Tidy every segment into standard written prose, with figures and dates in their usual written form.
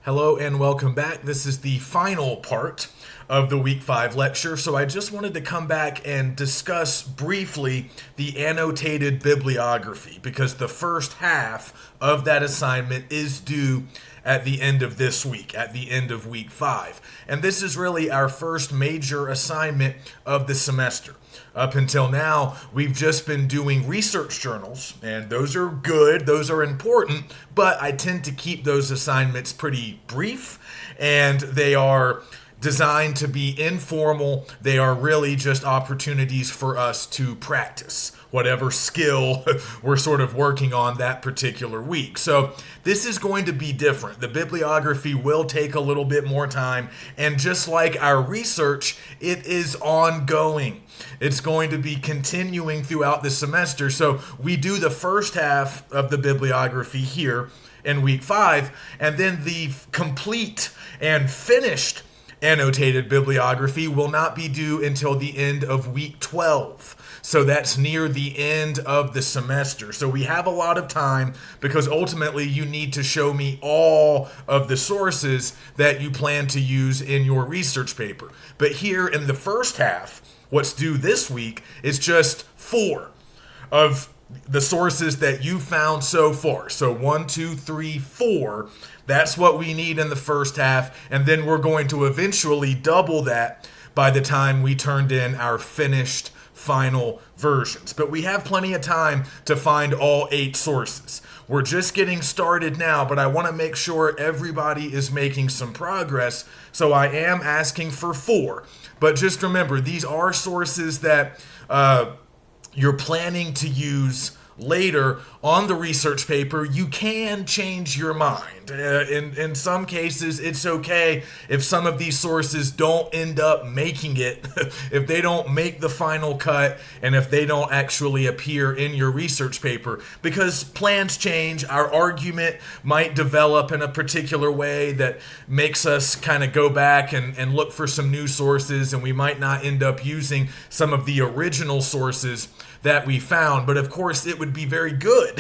Hello and welcome back. This is the final part of the Week 5 lecture, so I just wanted to come back and discuss briefly the annotated bibliography because the first half of that assignment is due at the end of this week, at the end of Week 5. And this is really our first major assignment of the semester. Up until now, we've just been doing research journals, and those are good, those are important, but I tend to keep those assignments pretty brief, and they are designed to be informal. They are really just opportunities for us to practice whatever skill we're sort of working on that particular week. So this is going to be different. The bibliography will take a little bit more time, and just like our research, it is ongoing. It's going to be continuing throughout the semester. So we do the first half of the bibliography here in Week 5, and then the complete and finished annotated bibliography will not be due until the end of Week 12. So that's near the end of the semester. So we have a lot of time because ultimately you need to show me all of the sources that you plan to use in your research paper. But here in the first half, what's due this week is just 4 of the sources that you found so far. So 1, 2, 3, 4. That's what we need in the first half. And then we're going to eventually double that by the time we turned in our finished final versions. But we have plenty of time to find all 8 sources. We're just getting started now, but I want to make sure everybody is making some progress. So I am asking for 4. But just remember, these are sources that you're planning to use later on the research paper. You can change your mind. In some cases, it's okay if some of these sources don't end up making it, if they don't make the final cut, and if they don't actually appear in your research paper, because plans change. Our argument might develop in a particular way that makes us kind of go back and look for some new sources, and we might not end up using some of the original sources that we found. But of course, it would be very good.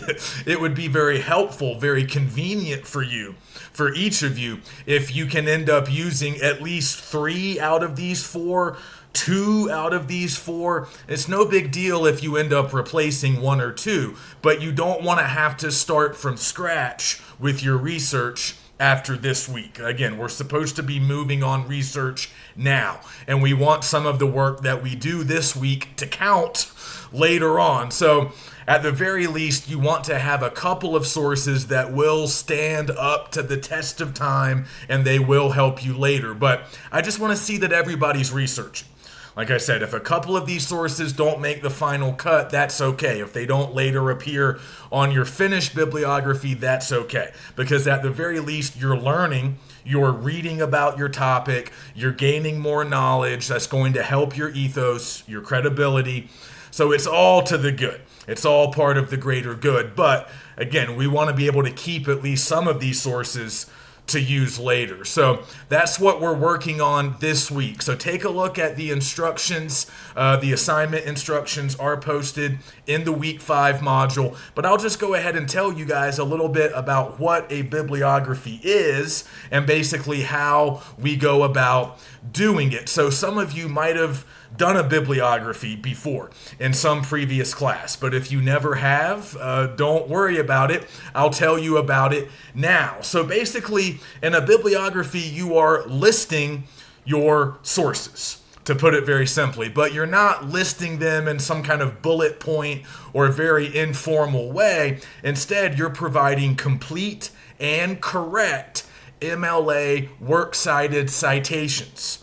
It would be very helpful, very convenient for you, for each of you, if you can end up using at least 3 out of these 4, 2 out of these 4. It's no big deal if you end up replacing 1 or 2, but you don't want to have to start from scratch with your research after this week. Again, we're supposed to be moving on research now, and we want some of the work that we do this week to count later on. So at the very least, you want to have a couple of sources that will stand up to the test of time, and they will help you later. But I just want to see that everybody's researching. Like I said, if a couple of these sources don't make the final cut, that's okay. If they don't later appear on your finished bibliography, that's okay. Because at the very least, you're learning, you're reading about your topic, you're gaining more knowledge. That's going to help your ethos, your credibility. So it's all to the good. It's all part of the greater good. But again, we want to be able to keep at least some of these sources to use later. So that's what we're working on this week. So take a look at the instructions. The assignment instructions are posted in the Week 5 module. But I'll just go ahead and tell you guys a little bit about what a bibliography is and basically how we go about doing it. So some of you might have done a bibliography before in some previous class, but if you never have, don't worry about it. I'll tell you about it now. So basically, in a bibliography, you are listing your sources, to put it very simply, but you're not listing them in some kind of bullet point or very informal way. Instead, you're providing complete and correct MLA works cited citations.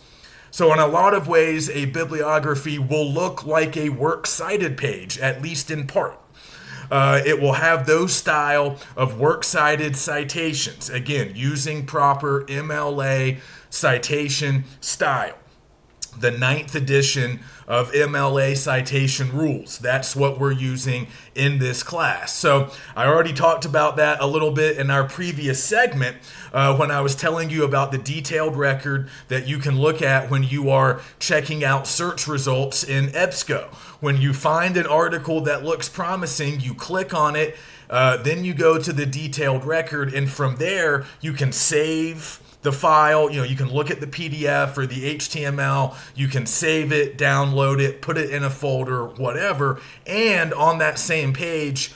So in a lot of ways, a bibliography will look like a works cited page, at least in part. It will have those style of works cited citations, again, using proper MLA citation style. The 9th edition of MLA citation rules. That's what we're using in this class. So I already talked about that a little bit in our previous segment when I was telling you about the detailed record that you can look at when you are checking out search results in EBSCO. When you find an article that looks promising, you click on it, Then you go to the detailed record, and from there you can save the file. You can look at the PDF or the HTML. You can save it, download it, put it in a folder, whatever. And on that same page,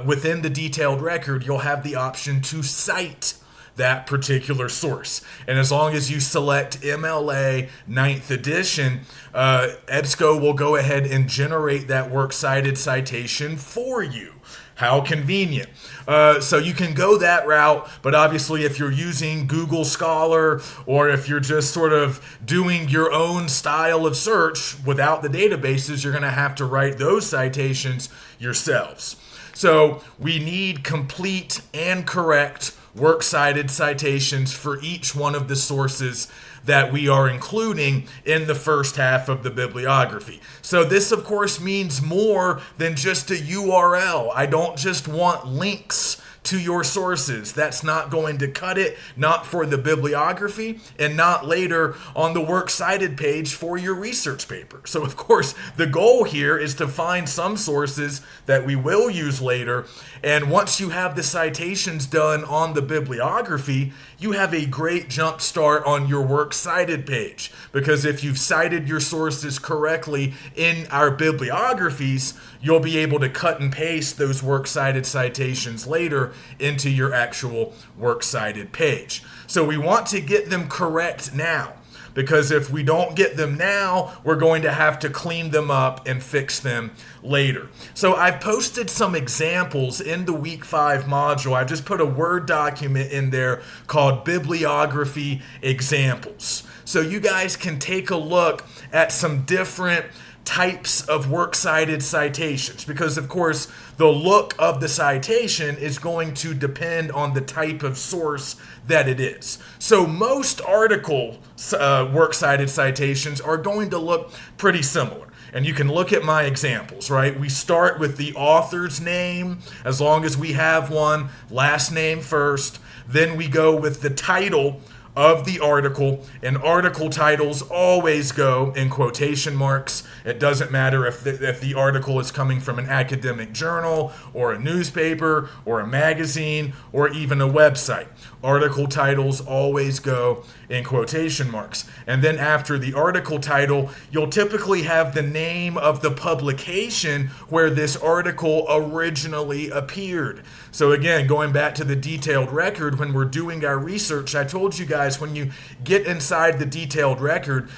within the detailed record, you'll have the option to cite that particular source. And as long as you select MLA 9th edition, EBSCO will go ahead and generate that works cited citation for you. How convenient. So you can go that route, but obviously if you're using Google Scholar or if you're just sort of doing your own style of search without the databases, you're going to have to write those citations yourselves. So we need complete and correct works cited citations for each one of the sources that we are including in the first half of the bibliography. So this, of course, means more than just a URL. I don't just want links to your sources. That's not going to cut it, not for the bibliography, and not later on the works cited page for your research paper. So, of course, the goal here is to find some sources that we will use later, and once you have the citations done on the bibliography, you have a great jump start on your works cited page, because if you've cited your sources correctly in our bibliographies, you'll be able to cut and paste those works cited citations later into your actual works cited page. So we want to get them correct now, because if we don't get them now, we're going to have to clean them up and fix them later. So I've posted some examples in the week 5 module. I've just put a Word document in there called Bibliography Examples. So you guys can take a look at some different types of works cited citations, because of course the look of the citation is going to depend on the type of source that it is. So most article works cited citations are going to look pretty similar. And you can look at my examples, right? We start with the author's name, as long as we have one, last name first. Then we go with the title of the article, and article titles always go in quotation marks. It doesn't matter if the article is coming from an academic journal or a newspaper or a magazine or even a website. Article titles always go in quotation marks. And then after the article title, you'll typically have the name of the publication where this article originally appeared. So again, going back to the detailed record, when we're doing our research, I told you guys when you get inside the detailed record,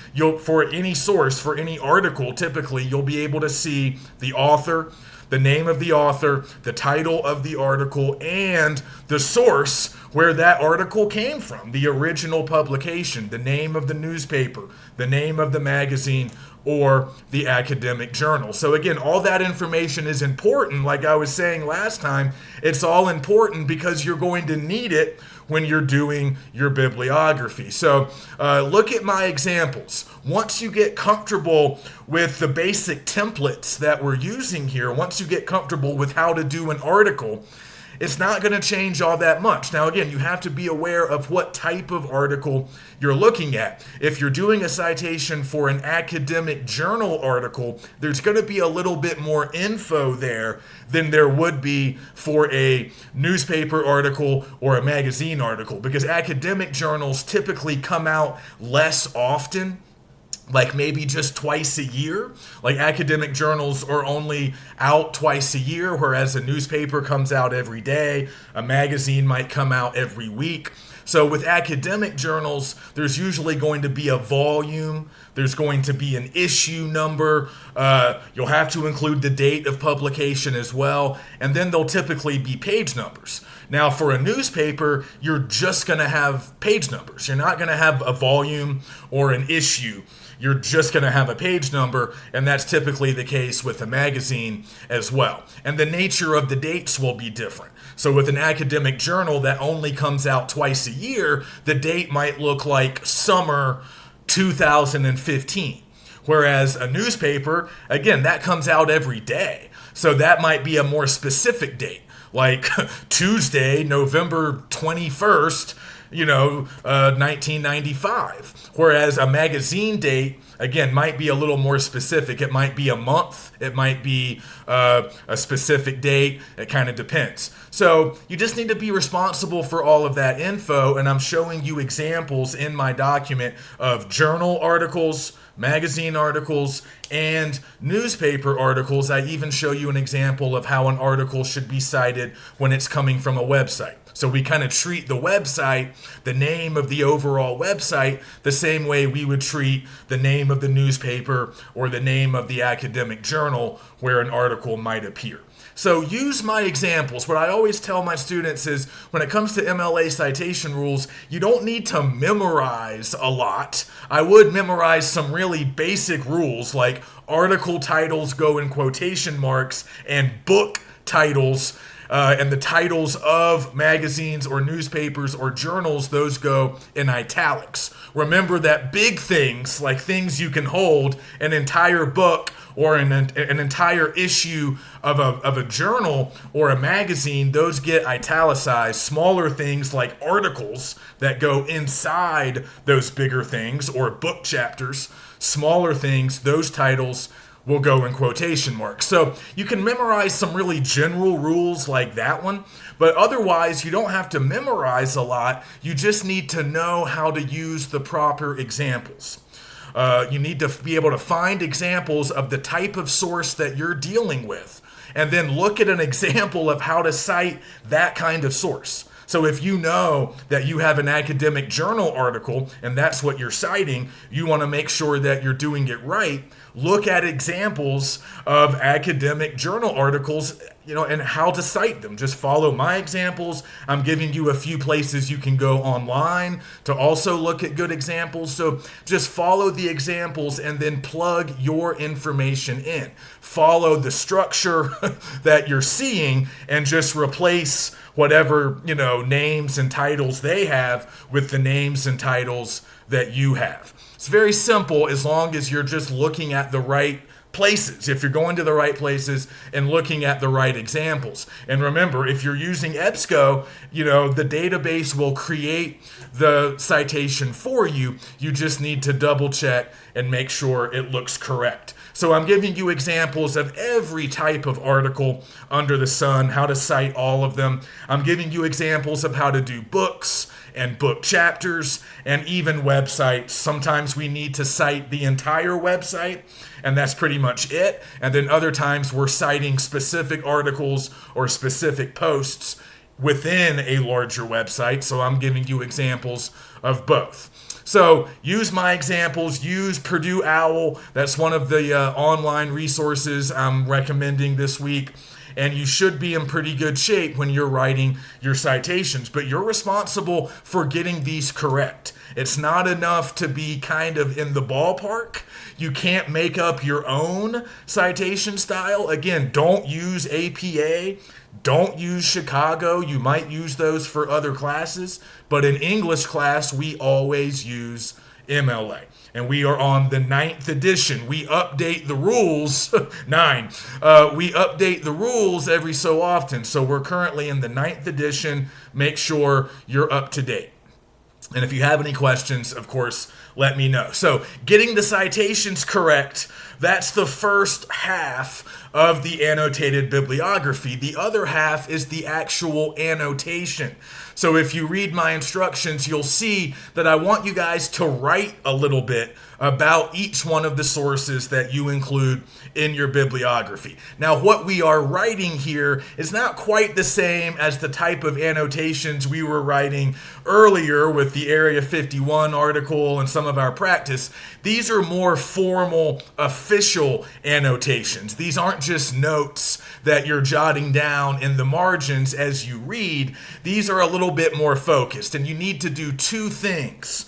for any source, for any article, typically you'll be able to see the author, the name of the author, the title of the article, and the source where that article came from, the original publication, the name of the newspaper, the name of the magazine, or the academic journal. So again, all that information is important. Like I was saying last time, it's all important because you're going to need it when you're doing your bibliography. So look at my examples. Once you get comfortable with the basic templates that we're using here, once you get comfortable with how to do an article, it's not going to change all that much. Now, again, you have to be aware of what type of article you're looking at. If you're doing a citation for an academic journal article, there's going to be a little bit more info there than there would be for a newspaper article or a magazine article, because academic journals typically come out less often, like maybe just twice a year. Like academic journals are only out twice a year, whereas a newspaper comes out every day. A magazine might come out every week. So with academic journals, there's usually going to be a volume. There's going to be an issue number. You'll have to include the date of publication as well. And then there'll typically be page numbers. Now, for a newspaper, you're just going to have page numbers. You're not going to have a volume or an issue. You're just going to have a page number, and that's typically the case with a magazine as well. And the nature of the dates will be different. So with an academic journal that only comes out twice a year, the date might look like summer 2015. Whereas a newspaper, again, that comes out every day. So that might be a more specific date. like Tuesday, November 21st, 1995. Whereas a magazine date, again, might be a little more specific. It might be a month. It might be a specific date. It kind of depends. So you just need to be responsible for all of that info. And I'm showing you examples in my document of journal articles, magazine articles, and newspaper articles. I even show you an example of how an article should be cited when it's coming from a website. So we kind of treat the website, the name of the overall website, the same way we would treat the name of the newspaper or the name of the academic journal where an article might appear. So use my examples. What I always tell my students is when it comes to MLA citation rules, you don't need to memorize a lot. I would memorize some really basic rules like article titles go in quotation marks and book titles and the titles of magazines or newspapers or journals, those go in italics. Remember that big things, like things you can hold, an entire book or an entire issue of a journal or a magazine, those get italicized. Smaller things like articles that go inside those bigger things or book chapters, smaller things, those titles will go in quotation marks. So you can memorize some really general rules like that one, but otherwise you don't have to memorize a lot. You just need to know how to use the proper examples. You need to be able to find examples of the type of source that you're dealing with, and then look at an example of how to cite that kind of source. So if you know that you have an academic journal article and that's what you're citing, you want to make sure that you're doing it right. Look at examples of academic journal articles, and how to cite them. Just follow my examples. I'm giving you a few places you can go online to also look at good examples. So just follow the examples and then plug your information in. Follow the structure that you're seeing and just replace whatever, names and titles they have with the names and titles that you have. It's very simple as long as you're just looking at the right places, if you're going to the right places and looking at the right examples. And remember, if you're using EBSCO, the database will create the citation for you. You just need to double check and make sure it looks correct. So I'm giving you examples of every type of article under the sun, how to cite all of them. I'm giving you examples of how to do books and book chapters and even websites. Sometimes we need to cite the entire website, and that's pretty much it. And then other times we're citing specific articles or specific posts within a larger website. So I'm giving you examples of both. So use my examples, use Purdue OWL. That's one of the online resources I'm recommending this week. And you should be in pretty good shape when you're writing your citations. But you're responsible for getting these correct. It's not enough to be kind of in the ballpark. You can't make up your own citation style. Again, don't use APA. Don't use Chicago. You might use those for other classes. But in English class, we always use MLA. And we are on the 9th edition. We update the rules, 9. We update the rules every so often. So we're currently in the 9th edition. Make sure you're up to date. And if you have any questions, of course, let me know. So getting the citations correct, that's the first half of the annotated bibliography. The other half is the actual annotation. So if you read my instructions, you'll see that I want you guys to write a little bit about each one of the sources that you include in your bibliography. Now, what we are writing here is not quite the same as the type of annotations we were writing earlier with the Area 51 article and some of our practice. These are more formal, official annotations. These aren't just notes that you're jotting down in the margins as you read. These are a little bit more focused, and you need to do two things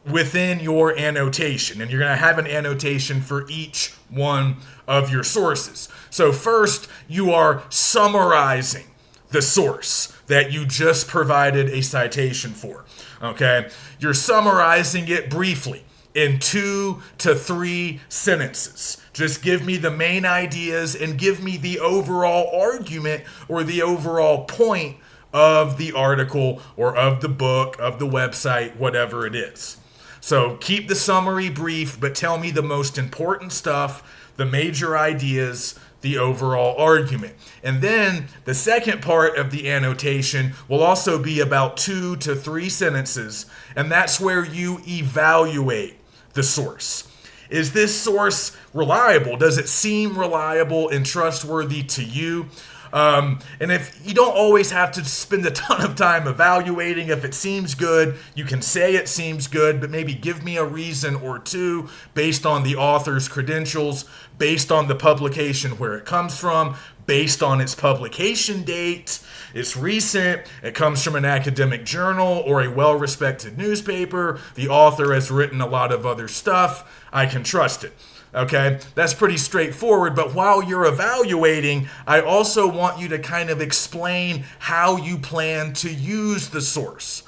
within your annotation, and you're going to have an annotation for each one of your sources. So first, you are summarizing the source that you just provided a citation for. Okay? You're summarizing it briefly. in 2 to 3 sentences. Just give me the main ideas and give me the overall argument or the overall point of the article or of the book, of the website, whatever it is. So keep the summary brief, but tell me the most important stuff, the major ideas, the overall argument. And then the second part of the annotation will also be about 2 to 3 sentences, and that's where you evaluate the source. Is this source reliable? Does it seem reliable and trustworthy to you? And if you don't always have to spend a ton of time evaluating, if it seems good, you can say it seems good, but maybe give me a reason or two based on the author's credentials, based on the publication where it comes from, based on its publication date. It's recent, it comes from an academic journal or a well-respected newspaper. The author has written a lot of other stuff. I can trust it. Okay, that's pretty straightforward, but while you're evaluating, I also want you to kind of explain how you plan to use the source.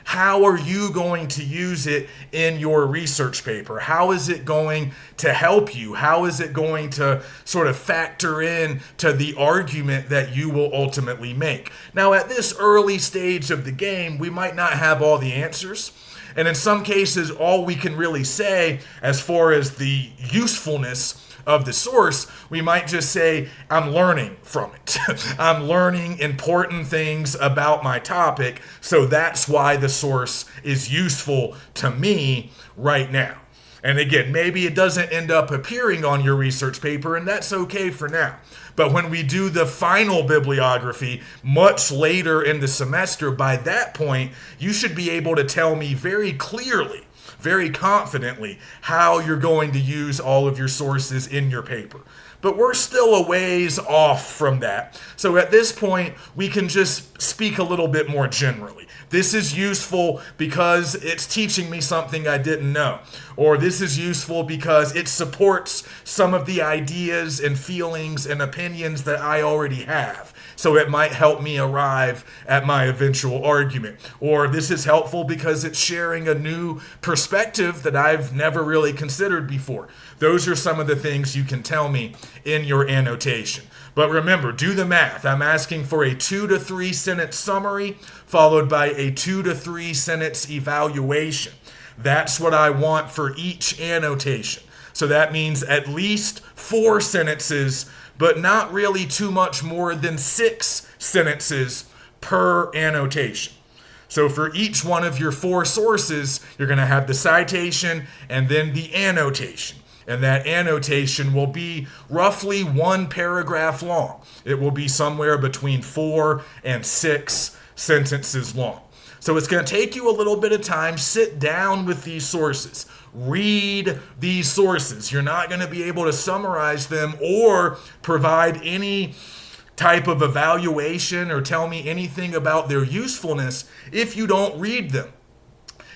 How are you going to use it in your research paper? How is it going to help you? How is it going to sort of factor in to the argument that you will ultimately make? Now, at this early stage of the game, we might not have all the answers. And in some cases, all we can really say as far as the usefulness of the source, we might just say, I'm learning from it. I'm learning important things about my topic, so that's why the source is useful to me right now. And again, maybe it doesn't end up appearing on your research paper, and that's okay for now. But when we do the final bibliography much later in the semester, by that point, you should be able to tell me very clearly, very confidently, how you're going to use all of your sources in your paper. But we're still a ways off from that. So at this point, we can just speak a little bit more generally. This is useful because it's teaching me something I didn't know. Or this is useful because it supports some of the ideas and feelings and opinions that I already have. So it might help me arrive at my eventual argument. Or this is helpful because it's sharing a new perspective that I've never really considered before. Those are some of the things you can tell me in your annotation. But remember, do the math. I'm asking for a 2 to 3 sentence summary followed by a 2 to 3 sentence evaluation. That's what I want for each annotation. So that means at least 4 sentences, but not really too much more than 6 sentences per annotation. So for each one of your 4 sources, you're going to have the citation and then the annotation. And that annotation will be roughly 1 paragraph long. It will be somewhere between 4 and 6 sentences long. So it's going to take you a little bit of time. Sit down with these sources. Read these sources. You're not going to be able to summarize them or provide any type of evaluation or tell me anything about their usefulness if you don't read them.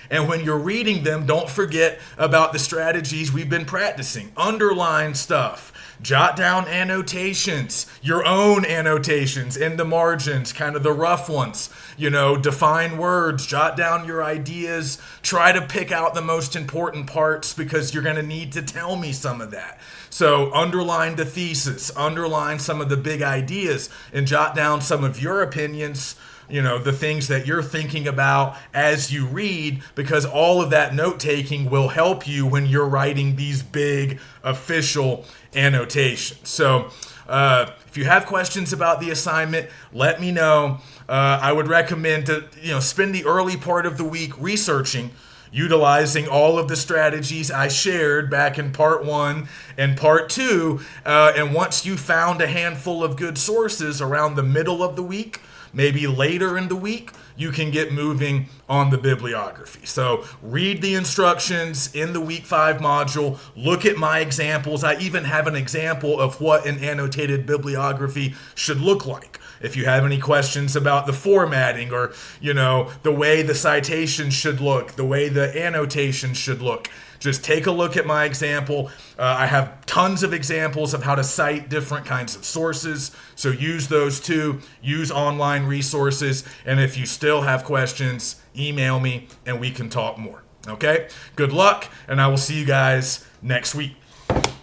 And when you're reading them, don't forget about the strategies we've been practicing. Underline stuff. Jot down annotations, your own annotations in the margins, kind of the rough ones. Define words, jot down your ideas. Try to pick out the most important parts because you're going to need to tell me some of that. So underline the thesis, underline some of the big ideas, and jot down some of your opinions, the things that you're thinking about as you read, because all of that note-taking will help you when you're writing these big official annotations. So if you have questions about the assignment, let me know. I would recommend to spend the early part of the week researching, utilizing all of the strategies I shared back in part 1 and part 2. And once you found a handful of good sources around the middle of the week, maybe later in the week, you can get moving on the bibliography. So read the instructions in the week 5 module. Look at my examples. I even have an example of what an annotated bibliography should look like. If you have any questions about the formatting or, the way the citation should look, the way the annotation should look, just take a look at my example. I have tons of examples of how to cite different kinds of sources. So use those too. Use online resources. And if you still have questions, email me and we can talk more. Okay? Good luck, and I will see you guys next week.